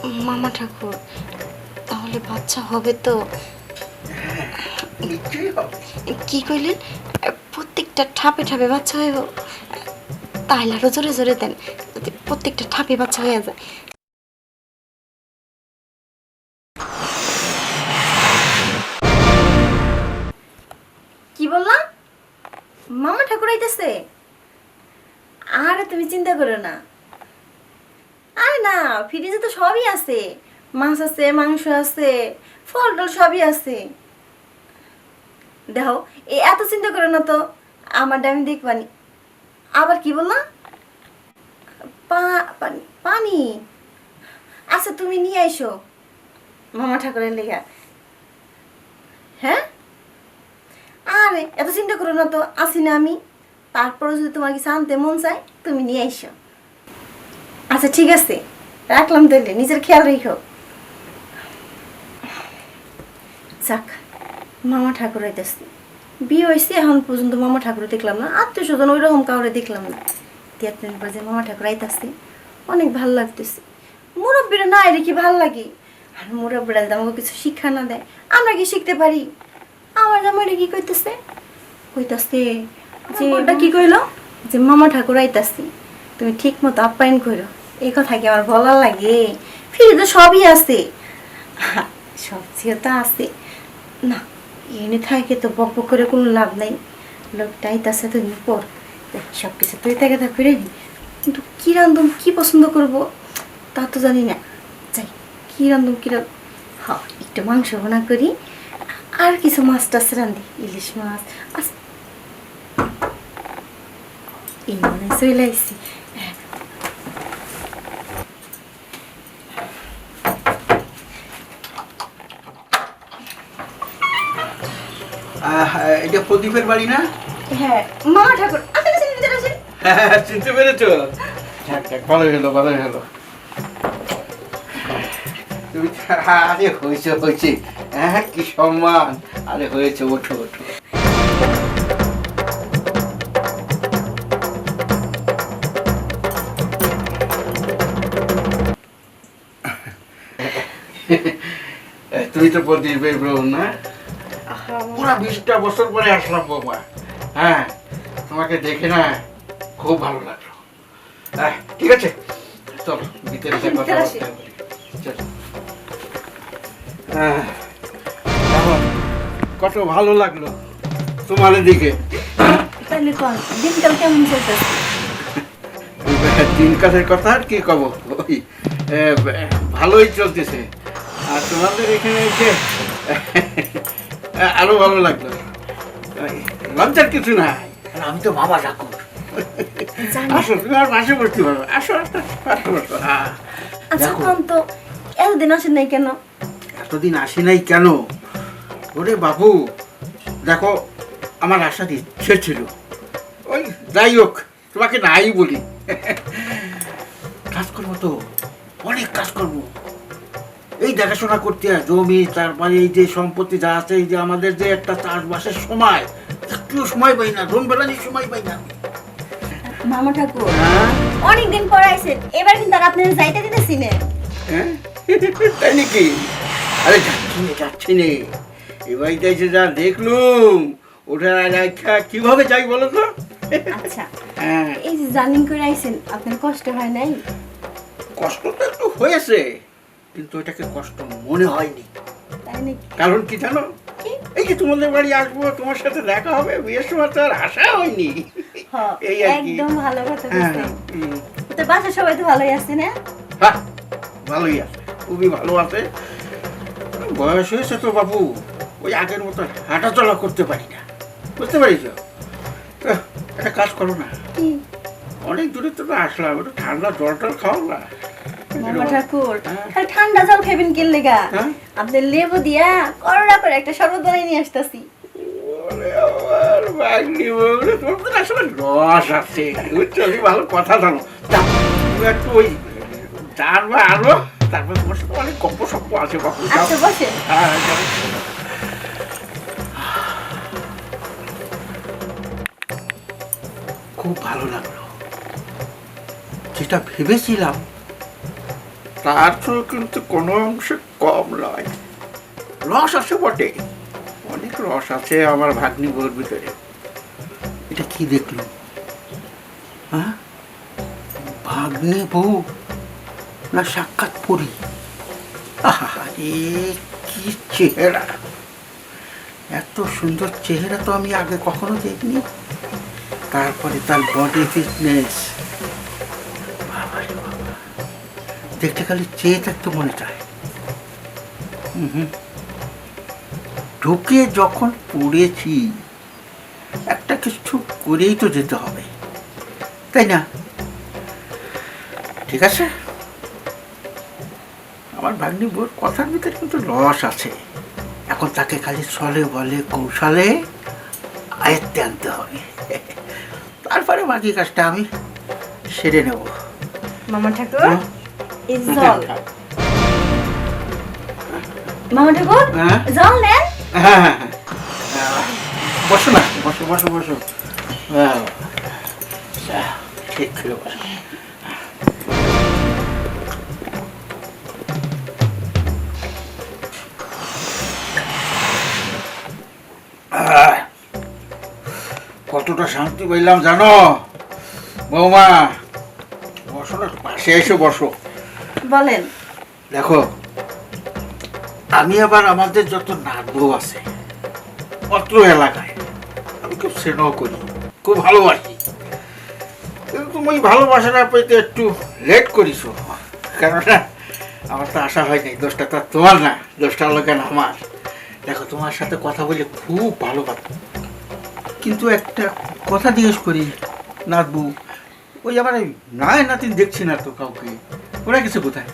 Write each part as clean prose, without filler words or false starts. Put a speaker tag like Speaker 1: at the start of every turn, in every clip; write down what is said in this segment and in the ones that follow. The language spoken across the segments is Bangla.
Speaker 1: মামা ঠাকুর, তাহলে বাচ্চা হবে তো?
Speaker 2: নিশ্চয়ই হবে।
Speaker 1: কি কইলেন? প্রত্যেকটা ঠাপে ঠাপে বাচ্চা হইব? তাহলে আরো জোরে জোরে দেন, যাতে প্রত্যেকটা ঠাপে বাচ্চা হয়ে যায়। কি বললাম? মামা ঠাকুর আইতেছে? আরে তুমি চিন্তা করো না। আরে না, ফ্রিজে তো সবই আছে, মাছ আছে, মাংস আছে, ফল টল সবই আছে। দেখো, এত চিন্তা করো না তো, আমারটা আমি দেখবানি। আবার কি বললাম? পানি পানি? আচ্ছা তুমি নিয়ে আইসো মামা ঠাকুরের লেগা। হ্যাঁ, আরে এত চিন্তা করো না তো, আসি না আমি। তারপরে যদি তোমার কিছু আনতে মন চায় তুমি নিয়ে আইসো। আচ্ছা ঠিক আছে, রাখলাম তাহলে, নিজের খেয়াল রেখো। যাক, মামা ঠাকুর হইতেছে। বিয়ে হয়েছে এখন পর্যন্ত মামা ঠাকুর দেখলাম না, আত্মীয় স্বজন ওই রকম কাউরে দেখলাম না। তিয়াত্তরের পর যে মামা ঠাকুর আইতাছে, অনেক ভাল লাগতেছে। মুরব্বীরা না এলে কি ভাল লাগে? আর মুরব্বীরা যদি আমাকে কিছু শিক্ষা না দেয়, আমরা কি শিখতে পারি? আমার জামাইটা কি কইতেছে? কইতাছে যে ওটা কি কইলো, যে মামা ঠাকুর আইতাছে, তুমি ঠিক মতো আপ্যায়ন করো। এই কথা কি আমার বলার লাগে? ফ্রিজে সবই আছে, সবজিও তো আছে না। এনে থাকে তো বক বক করে কোনো লাভ নাই। লোকটা আইতাছে তো পর সব কিছু তুই থেকে তা করে নি, কিন্তু কি রান্ধুম, কি পছন্দ করব তা তো জানি না। যাই, কি রান্ধুম কি রান্ধ, হ্যাঁ একটু মাংস ভোনা করি, আর কিছু মাছ টাছ রান্ধি, ইলিশ মাছ। এই মনে চলে আইসি।
Speaker 2: এটা প্রদীপের বাড়ি না?
Speaker 1: হ্যাঁ, মামা ঠাকুর আসেন আসেন, ভিতরে আসেন।
Speaker 2: হ্যাঁ, চিনতে পেরেছো? ভালো হলো, ভালো হলো। তুমি আরে হয়েছে হয়েছে, হ্যাঁ কি সম্মান। আরে হয়েছে, ওঠো ওঠো। তুই তো প্রদীপের বউ না? পুরা 20টা বছর পরে আসলাম বৌমা। হ্যাঁ, তোমাকে দেখে না খুব ভালো লাগলো। ঠিক আছে, চলো ভিতরে যা কথাবার্তা বলি। চলো। কত ভালো লাগলো তোমার দিকে।
Speaker 1: তাহলে কোন দিনকাল কেমন চলতেছে?
Speaker 2: দিনকালের কথা আর কি কব, ওই ভালোই চলতেছে। আর তোমাদের এখানে এসে আরো ভালো লাগলো। লজ্জার কিছু নাই, আমি তো মামা ঠাকুর। আসো, তুমি আর পাশে বসতে পারবে। আসো আসো, পাশে বসো।
Speaker 1: আচ্ছা কোন তো এতদিন আসেন নাই কেন?
Speaker 2: এতদিন আসি নাই কেন? ওরে বাবু, দেখো আমার আসার ইচ্ছে ছিল। ওই যাই হোক, তোমাকে নাই বলি, কাজ করবো তো, অনেক কাজ করবো। এই দেখাশোনা করতে হয় জমি, তারপরে এই যে সম্পত্তি যা আছে, এই যে আমাদের যে একটা চাষবাসের সময়, একটুও সময় পাই না, ধন বেলানির সময় পাই না।
Speaker 1: মামা ঠাকুর অনেকদিন পর আইছেন, এবার কিন্তু আর আপনার যাইতে দিতেছি না।
Speaker 2: হ্যাঁ, তাই নাকি? আরে যাচ্ছি নে যাচ্ছি নে, এবার এসে যা দেখলুম, ওটা কিভাবে যাই বলো তো?
Speaker 1: আচ্ছা,
Speaker 2: হ্যাঁ,
Speaker 1: এই যে জার্নি করে আইছেন, আপনার কষ্ট হয় নাই?
Speaker 2: কষ্ট তো একটু হয়েছে, কিন্তু এটাকে কষ্ট মনে হয়নি।
Speaker 1: তাই নাকি?
Speaker 2: কারণ কি জানো? এই যে তোমাদের বাড়ি আসবো, তোমার সাথে দেখা হবে, বিয়ের সময় তো আর আশা হয়নি। এই আর কি।
Speaker 1: একদম ভালো কথা
Speaker 2: হ্যাঁ,
Speaker 1: বলছেন। তো বাসার সবাই তো ভালোই আছে না?
Speaker 2: হ্যাঁ, ভালোই আছে, খুবই ভালো আছে। বয়স হয়েছে তো বাবু, ওই আগের মতো হাঁটা চলা করতে পারি না, বুঝতে পারিস? একটা কাজ করো না,
Speaker 1: কি?
Speaker 2: অনেক দূরে তো আসলাম, একটু ঠান্ডা জল টল খাও না।
Speaker 1: মামা ঠাকুর খালি ঠান্ডা জল খাবেন কি লেগা?
Speaker 2: হ্যাঁ?
Speaker 1: আপনি লেবু দিয়া করড়া করে একটা শরবত বানিয়ে নিয়ে আসতেছি।
Speaker 2: ওরে আমার বাগনি বউ, তোমার তো আসলে রস আছে, বুঝছো? তুমি ভালো কথা জানো। যাও, তুমি একটু ওই চার বা আরো, তারপর তোমার সাথে অনেক গল্প সপ্প আছে বাবু। যাও।
Speaker 1: আচ্ছা বসেন।
Speaker 2: হ্যাঁ, যাও। খুব ভালো লাগলো, যেটা ভেবেছিলাম তার চেয়ে কিন্তু কোনো অংশে কম নয়। রস আছে বটে, অনেক রস আছে আমার ভাগ্নি বউর ভিতরে। এটা কি দেখলো? হ্যাঁ, ভাগ্নি বউ না সাক্ষাৎ পরি? আরে কি চেহারা! এত সুন্দর চেহারা তো আমি আগে কখনো দেখিনি। তারপরে তার বডি ফিটনেস, দেখতে খালি চেয়ে থাকতে মনে চায়। ঢুকে যখন পড়েছি, একটা কিছু করেই তো যেতে হবে, তাই না? ঠিক আছে, আমার ভাগ্নি বউর কথার ভিতরে কিন্তু রস আছে। এখন তাকে খালি ছলে বলে কৌশলে আয়ত্তে আনতে হবে। তারপরে বাকি কাজটা আমি সেরে নেব।
Speaker 1: মামা ঠাকুর, এই জল। মামা ঠাকুর,
Speaker 2: হ্যাঁ?
Speaker 1: জল নেন।
Speaker 2: হ্যাঁ হ্যাঁ হ্যাঁ, বসো না, বসো বসো বসো। হ্যাঁ, ঠিক করে বসো। কতটা শান্তি পেলাম জানো বৌমা? বসো না, পাশে এসে বসো।
Speaker 1: বলেন।
Speaker 2: দেখো, আমি আবার আমাদের যত নাতবউ আছে অত্র এলাকায় আমি খুব স্নেহ করি, খুব ভালোবাসি। কিন্তু তুমি ওই ভালোবাসাটা পেতে একটু লেট করিস, কেননা আমার তো আশা হয়নি। দোষটা তো তোমার না, দোষটা হলো কেন আমার। দেখো, তোমার সাথে কথা বলে খুব ভালো কথা, কিন্তু একটা কথা জিজ্ঞেস করি নাতবু, ওই আমার নাই নাতিন দেখছি না তো কাউকে, ওরা কিছু কোথায়?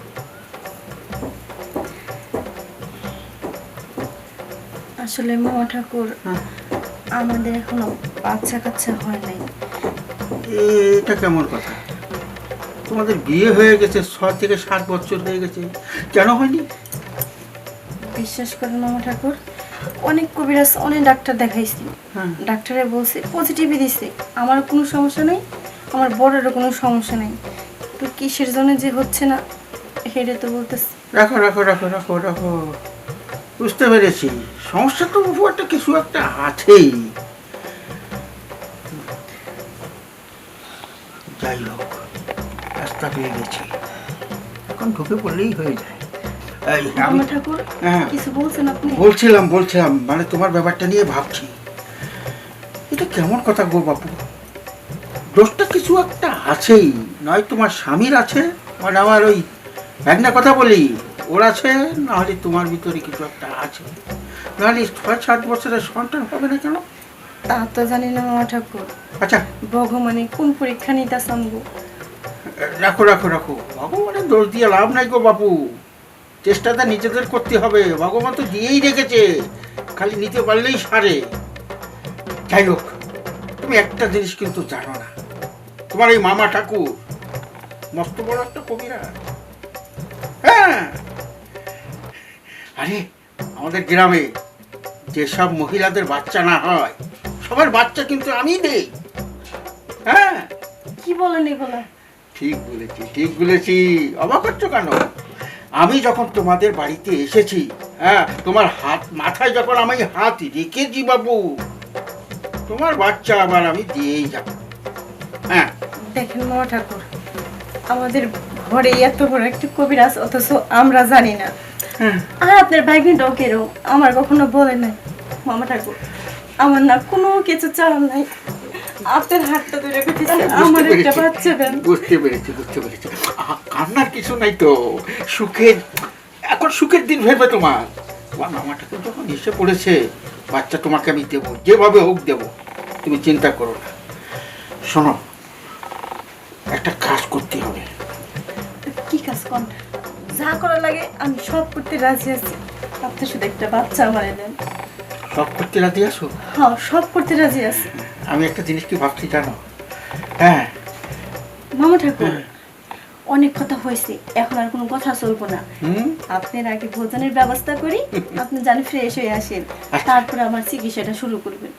Speaker 1: আসলে মামা ঠাকুর,
Speaker 2: হ্যাঁ।
Speaker 1: আমাদের এখনো বাচ্চা কাচ্চা হয় নাই।
Speaker 2: এটা কেমন কথা? তোমাদের বিয়ে হয়ে গেছে, 6 থেকে 7 বছর হয়ে গেছে, কেন হয়নি?
Speaker 1: বিশ্বাস করেন মামা ঠাকুর, অনেক কবিরাজ, অনেক ডাক্তার দেখাইছি।
Speaker 2: হ্যাঁ।
Speaker 1: ডাক্তারে বলছে পজিটিভই দিছে, আমার কোনো সমস্যা নেই, আমার বড়েরও কোনো সমস্যা নেই। তো কিসের জন্য যে হচ্ছে না হেরে তো বলতেছে।
Speaker 2: রাখো রাখো রাখো রাখো রাখো, বুঝতে পেরেছি। সমস্যা তো একটা কিছু একটা আছেই। যাই হোক, রাস্তা পেয়ে গেছি, এখন ঢুকে পড়লেই হয়ে যায়। এই,
Speaker 1: মামা ঠাকুর,
Speaker 2: হ্যাঁ,
Speaker 1: কিছু বলছেন আপনি?
Speaker 2: বলছিলাম মানে তোমার ব্যাপারটা নিয়ে ভাবছি। এটা কেমন কথা গো বাপু? দোষটা কিছু একটা আছেই, নয় তোমার স্বামীর আছে, মানে আমার ওই একটা কথা বলি ওর আছে, নাহলে তোমার ভিতরে কিছু একটা আছে। নাহলে 6-7 বছরের সন্তান হবে না কেন?
Speaker 1: তা তো জানি না মামা ঠাকুর।
Speaker 2: আচ্ছা,
Speaker 1: ভগবানে কোন পরীক্ষা নিতে সামবো।
Speaker 2: রাখো রাখো রাখো, ভগবানের দোষ দিয়ে লাভ নাই গো বাপু। চেষ্টাটা নিজেদের করতে হবে, ভগবান তো দিয়েই রেখেছে, খালি নিতে পারলেই সারে। যাই হোক, তুমি একটা জিনিস কিন্তু জানো না, তোমার এই মামা ঠাকুর মস্ত বড় একটা কবিরাজ। হ্যাঁ, আরে আমাদের গ্রামে যেসব মহিলাদের বাচ্চা না হয়, সবার বাচ্চা কিন্তু আমি দেই। হ্যাঁ,
Speaker 1: কি বলেন এগুলা?
Speaker 2: ঠিক বলেছি, অবাক হচ্ছ কেন? আমি যখন তোমাদের বাড়িতে এসেছি, হ্যাঁ, তোমার হাত মাথায় যখন আমি হাত রেখেছি বাবু, তোমার বাচ্চা আবার আমি দিয়েই যাব। হ্যাঁ,
Speaker 1: দেখেন মামা ঠাকুর, আমাদের ঘরে এত বড় একটা কবিরাজ, অথচ আমরা জানি না। আর আপনার ভাগ্নি ডকেরও আমার কখনো বলে নাই। মামা ঠাকুর, আমার না কোনো কিছু চাওয়ার নাই, আপনার হাতটা ধরে করতেছে আমার একটা বাচ্চা দেন।
Speaker 2: বুঝতে পেরেছি। কান্নার কিছু নাই তো, সুখের, এখন সুখের দিন ভেবে তোমার মামা ঠাকুর যখন এসে পড়েছে, বাচ্চা তোমাকে আমি দেবো, যেভাবে হোক দেবো, তুমি চিন্তা করো না। শোনো, একটা কাজ করতে হবে।
Speaker 1: কি কাজ করেন? যা করা লাগে আমি সব করতে রাজি আছি, আপনি শুধু একটা বাচ্চা আমারে দেন।
Speaker 2: সব করতে রাজি আছো?
Speaker 1: হ্যাঁ, সব করতে রাজি আছি।
Speaker 2: আমি একটা জিনিস কি ভাবছি জানো? হ্যাঁ
Speaker 1: মামা ঠাকুর, অনেক কথা হয়েছে, এখন আর কোনো কথা চলবো না। আপনার আগে ভোজনের ব্যবস্থা করি, আপনি জানি ফ্রেশ হয়ে আসেন, তারপরে আমার চিকিৎসাটা শুরু করবেন।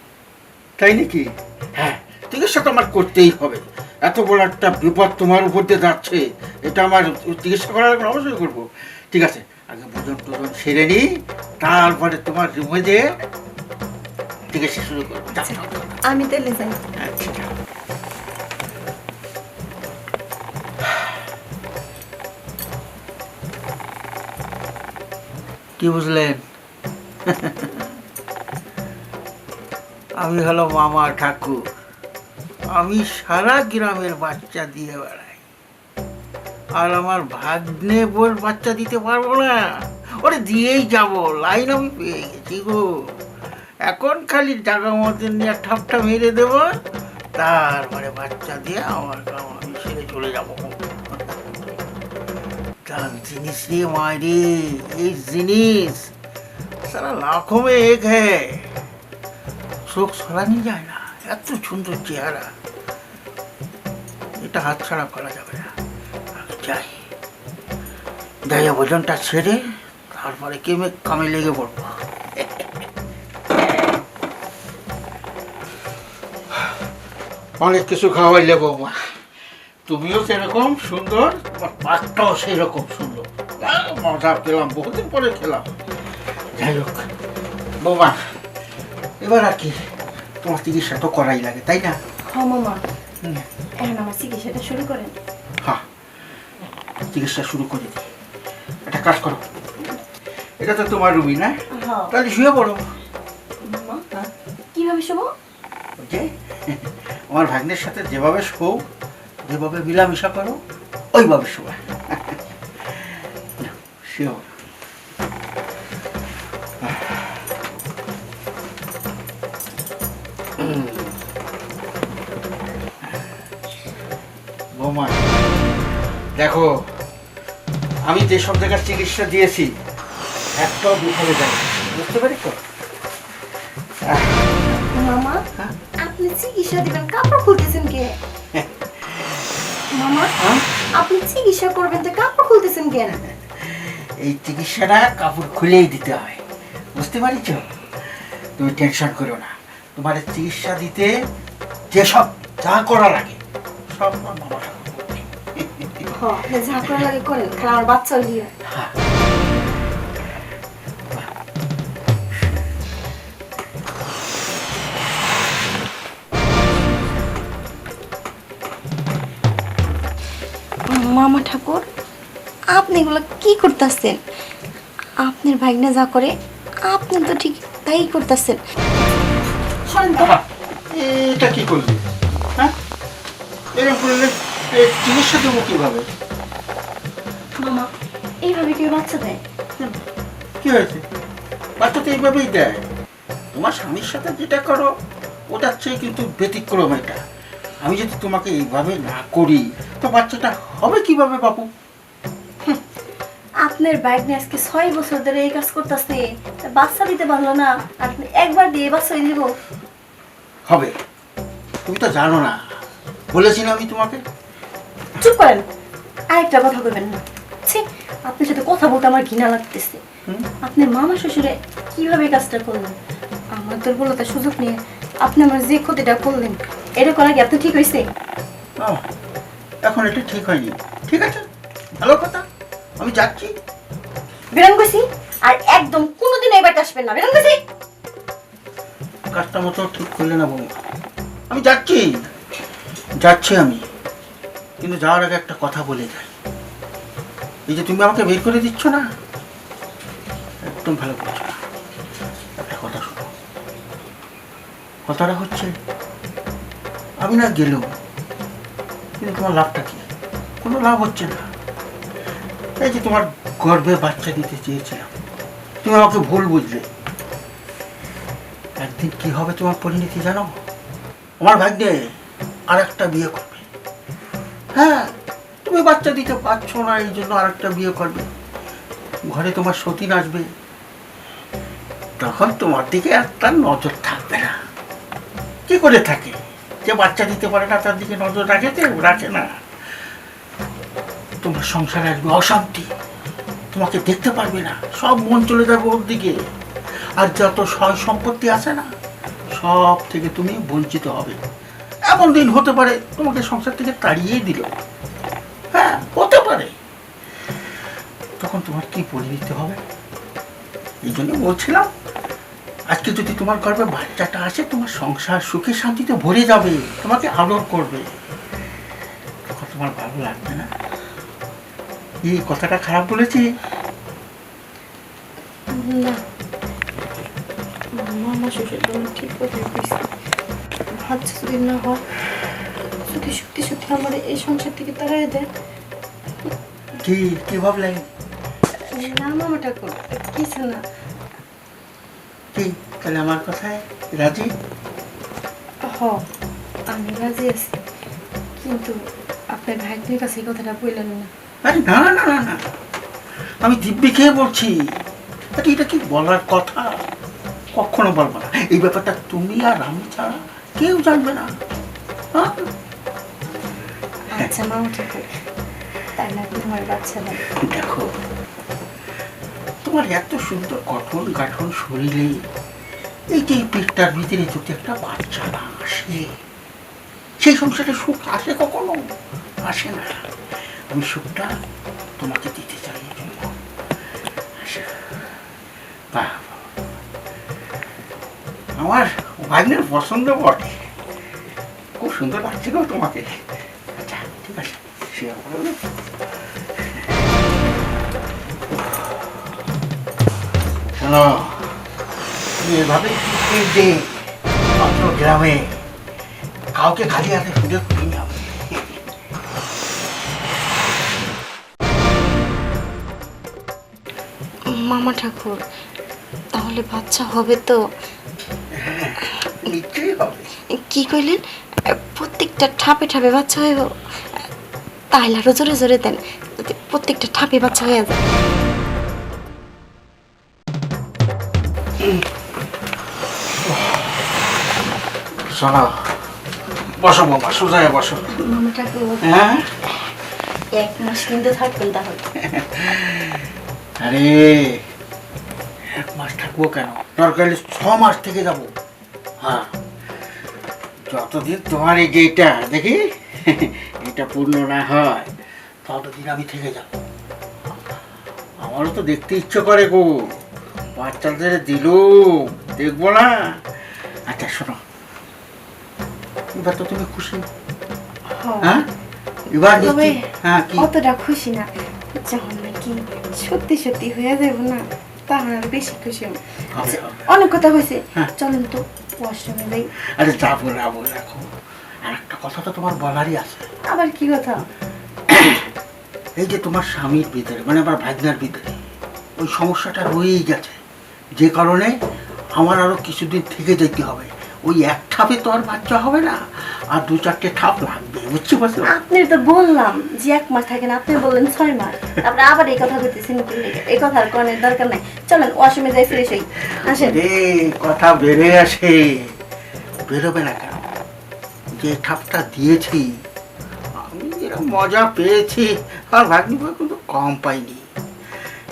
Speaker 2: তাই নাকি? হ্যাঁ, চিকিৎসা তো আমার করতেই হবে, এত বড় একটা বিপদ তোমার উপর দিয়ে যাচ্ছে, এটা আমার চিকিৎসা করার লাগবে, অবশ্যই করবো। ঠিক আছে, আগে ভোজন টোজন সেরে নিই, তারপরে তোমার রুমে যেয়ে চিকিৎসা শুরু করবো। যাও, যাও, যাও।
Speaker 1: আমি তাহলে যাই।
Speaker 2: আচ্ছা, যাও। কি বুঝলেন? আমি হলো মামা ঠাকুর। আমি সারা গ্রামের বাচ্চা দিয়ে বেড়াই, আর আমার ভাগ্নে বোর বাচ্চা দিতে পারবো না? ওরে দিয়েই যাব, লাইন আমি পেয়ে গেছি গো। এখন খালি জায়গা মতন নিয়ে ঠাপটা মেরে দেব, তারপরে বাচ্চা দিয়ে আমার কাম আমি সেরে চলে যাবো। जान जिनिस रे मायरे, ये जिनिस सारा लाखों में एक है, চোখ সরানি যায় না, এত সুন্দর চেহারা, এটা হাত ছাড়া করা যাবে না। আমি যাই, যাইয়া ওজনটা ছেড়ে তারপরে কামে লেগে পড়বো। অনেক কিছু খাওয়াইলে বৌমা, তুমিও সেরকম সুন্দর, তোমার পাকটাও সেই রকম সুন্দর। মজা পেলাম, বহুদিন পরে খেলাম। যাই হোক বৌমা, এবার আর কি, তোমার চিকিৎসা তো করাই লাগে, তাই না?
Speaker 1: হ্যাঁ মামা, এখন আমার চিকিৎসাটা শুরু করেন।
Speaker 2: হ্যাঁ, চিকিৎসা শুরু করে দিই। একটা কাজ করো, এটা তো তোমার রুমই না?
Speaker 1: হ্যাঁ।
Speaker 2: তাহলে শুয়ে পড়ো।
Speaker 1: মামা, কিভাবে শোবো?
Speaker 2: ওই যে আমার ভাগ্নের সাথে যেভাবে শোও, যেভাবে মিলামিশা করো, ওইভাবে শোয়া। শুয়ে পড়ো। বৌমা দেখো, আমি যে সব জায়গার চিকিৎসা দিয়েছি একটাও বিফলে যায়, বুঝতে পারি তো?
Speaker 1: মামা, আপনি চিকিৎসা দিবেন, কাপড় খুলতেছেন কে? মামা, আপনি চিকিৎসা করবেন তো কাপড় খুলতেছেন কেন?
Speaker 2: এই চিকিৎসাটা কাপড় খুলেই দিতে হয়, বুঝতে পারিছ? তুমি টেনশন করো না, তোমার চিকিৎসা দিতে যেসব যা করা লাগে সব আমার মামা ঠাকুর করবে।
Speaker 1: হ্যাঁ, যা করা লাগে করেন, খালি আমার বাচ্চা দিয়ে।
Speaker 2: হ্যাঁ।
Speaker 1: মামা ঠাকুর, আপনি এগুলো কি করতেছেন? আপনার ভাগ্নে যা করে আপনি তো ঠিক তাই করতেছেন।
Speaker 2: এটা কি করলি? হ্যাঁ, এরকম করলে চিকিৎসা দেবো কিভাবে?
Speaker 1: মামা, এইভাবে কেউ বাচ্চা দেয়?
Speaker 2: কি হয়েছে? বাচ্চা তো এইভাবেই দেয়। তোমার স্বামীর সাথে যেটা করো ওটার চেয়ে কিন্তু ব্যতিক্রম এটা। আমি যদি তোমাকে এইভাবে না করি তো বাচ্চাটা হবে কিভাবে বাবু?
Speaker 1: আপনার ভাগ্নে আজকে 6 বছর ধরে এই কাজ করতেছে, বাচ্চা দিতে পারলো না, আপনি একবার দিয়ে বাচ্চা দিব?
Speaker 2: হবে, তুমি তো জানো না, বলেছি না আমি তোমাকে।
Speaker 1: চুপ করেন, আরেকটা কথা বলবেন না। ছি, আপনার সাথে কথা বলতে আমার ঘৃণা লাগতেছে। আপনার মামা শ্বশুরে কিভাবে এই কাজটা করলেন? আমার দুর্বলতার সুযোগ নিয়ে আপনি আমার যে ক্ষতিটা করলেন, এটা করা কি আপনি ঠিক হয়েছে?
Speaker 2: এখন এটা ঠিক হয়নি। ঠিক আছে, ভালো কথা, আমি যাচ্ছি।
Speaker 1: বেরোন গেছি, আর একদম কোনোদিন এই বাড়িতে আসবেন না। বেরোন গেছি।
Speaker 2: কাজটা মতো ঠিক করলে না বৌমা, আমি যাচ্ছি যাচ্ছি আমি, কিন্তু যাওয়ার আগে একটা কথা বলে যাই। এই যে তুমি আমাকে বের করে দিচ্ছ না, একদম ভালো করছো না। একটা কথা শোনো, কথাটা হচ্ছে আমি না গেলেও কিন্তু তোমার লাভটা কি? কোনো লাভ হচ্ছে না। এই যে তোমার গর্ভে বাচ্চা দিতে চেয়েছিলাম, তুমি আমাকে ভুল বুঝলে। একদিন কি হবে তোমার পরিণতি জানো? আমার ভাগ্যে আর একটা বিয়ে করবে। হ্যাঁ, তুমি বাচ্চা দিতে পারছো না, এই জন্য আর একটা বিয়ে করবে। ঘরে তোমার সতীন আসবে, তখন তোমার দিকে একটা নজর থাকবে না। কি করে থাকে? যে বাচ্চা দিতে পারে না তার দিকে নজর রাখে? রাখে না। তোমার সংসারে আসবে অশান্তি, তোমাকে দেখতে পারবে না, সব মন চলে যাবে ওর দিকে। আর যত সয় সম্পত্তি আছে না, সব থেকে তুমি বঞ্চিত হবে। এমন দিন হতে পারে তোমাকে সংসার থেকে তাড়িয়ে দিল, হ্যাঁ হতে পারে, তখন তোমার কি পরিণতি হবে? এই জন্য বলছিলাম, আজকে যদি তোমার গর্ভে বাচ্চাটা আসে, তোমার সংসার সুখে শান্তিতে ভরে যাবে, তোমাকে আদর করবে, তখন তোমার ভালো লাগবে না? এই কথাটা খারাপ বলেছি?
Speaker 1: না, মামা শ্বশুর তুমি ঠিক কথা কইছে। বাচ্চা যদি না হয়, যদি সত্যি সত্যি আমার এই সংসার থেকে তাড়াই দেয়।
Speaker 2: কি কি ভাবলে?
Speaker 1: না মামা ঠাকুর, কিছু না।
Speaker 2: কি তাহলে আমার কথায় রাজি?
Speaker 1: হ, আমি রাজি আছি, কিন্তু আপনার ভাইদের কাছে এই কথাটা বললেন না।
Speaker 2: আরে না না না না না, আমি দিব্যি খেয়ে বলছি, আরে এটা কি বলার কথা? কখনো বলবো না এই ব্যাপারটা, তুমি আর আমি ছাড়া কেউ জানবে না। হ্যাঁ?
Speaker 1: আচ্ছা মামা ঠাকুর, তাই না তোমার বাচ্চা দেন।
Speaker 2: দেখো, তোমার এত সুন্দর গঠন গাঠন শরীরে, এই যে পেটটার ভিতরে যদি একটা বাচ্চা না আসে, সেই সংসারে সুখ আসে কখনো? আসে না। আমি সুখটা তোমাকে দিতে চাই, এই জন্য আসে। বাহ, আমার ভাগ্নের পছন্দ বটে, খুব সুন্দর লাগছে গো তোমাকে। আচ্ছা ঠিক আছে, শুয়ে পড়ো। শোনো, তুমি এভাবে যে মাত্র গ্রামে কাউকে খালি হাতে ফিরে করি না।
Speaker 1: মামা ঠাকুর, তাহলে বাচ্চা হবে তো?
Speaker 2: নিশ্চয়ই হবে।
Speaker 1: কি কইলেন? প্রত্যেকটা ঠাপে ঠাপে বাচ্চা হইব? তাহলে আরো জোরে জোরে দেন, যাতে প্রত্যেকটা ঠাপে বাচ্চা হয়ে যায়।
Speaker 2: শোনো, বসো বাবা, সোজায় বসো।
Speaker 1: মামা ঠাকুর,
Speaker 2: হ্যাঁ,
Speaker 1: 1 মাস কিন্তু থাকবেন তাহলে?
Speaker 2: আরে 1 মাস থাকবো কেন, দরকার হলে 6 মাস থেকে যাবো। হ্যাঁ, যতদিন তোমার এই যে এটা দেখি এটা পূর্ণ না হয়, ততদিন আমি থেকে যাবো। আমারও তো দেখতে ইচ্ছে করে গো, বাচ্চাদের দিল দেখবো না? আচ্ছা শোনো, এবার তো তুমি খুশি? হ্যাঁ, এবার
Speaker 1: তবে
Speaker 2: হ্যাঁ কি?
Speaker 1: অতটা খুশি না, যখন নাকি সত্যি সত্যি হয়ে যাব না, তখন আর বেশি খুশি হব।
Speaker 2: হবে, হবে।
Speaker 1: অনেক কথা হয়েছে,
Speaker 2: হ্যাঁ।
Speaker 1: চলেন তো ওয়াশরুমে যাই।
Speaker 2: আরে যাবো যাবো, রাখো। আর একটা কথা তো তোমার বলারই আছে।
Speaker 1: আবার কি কথা?
Speaker 2: এই যে তোমার স্বামীর ভিতরে, মানে আমার ভাগ্নার ভিতরে ওই সমস্যাটা রয়েই গেছে, যে কারণে আমার আরো কিছুদিন থেকে যেতে হবে। ওই এক ঠাপে তো আর বাচ্চা হবে না, আর 2-4টে ঠাপ লাগবে, বুঝতে পারছো?
Speaker 1: আপনি তো বললাম যে 1 মাস থাকেন, আপনি বললেন 6 মাস, তারপরে আবার এই কথা বলতেছেন কি লেগে? এই কথার কোনো দরকার নাই, চলেন ওয়াশরুমে যাই, ফ্রেশ হই, আসেন।
Speaker 2: রে কথা বেড়ে আসে, বেরোবে না কেন? যে ঠাপটা দিয়েছি আমি, এরকম মজা পেয়েছি, আর ভাগ্নি ভাই কিন্তু কম পাইনি।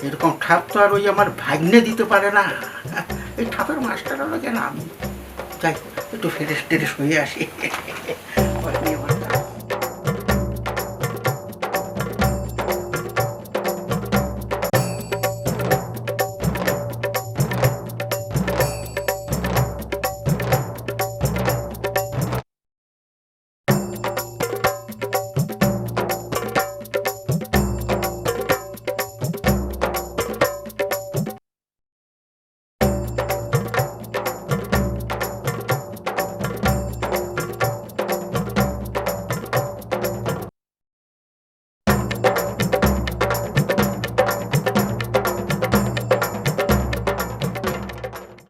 Speaker 2: এরকম ঠাপ তো আর ওই আমার ভাগ্নে দিতে পারে না। এই ঠাপের মাস্টার হলো কেন আমি? যাই একটু ফ্রেশ ট্রেশ হয়ে আসি।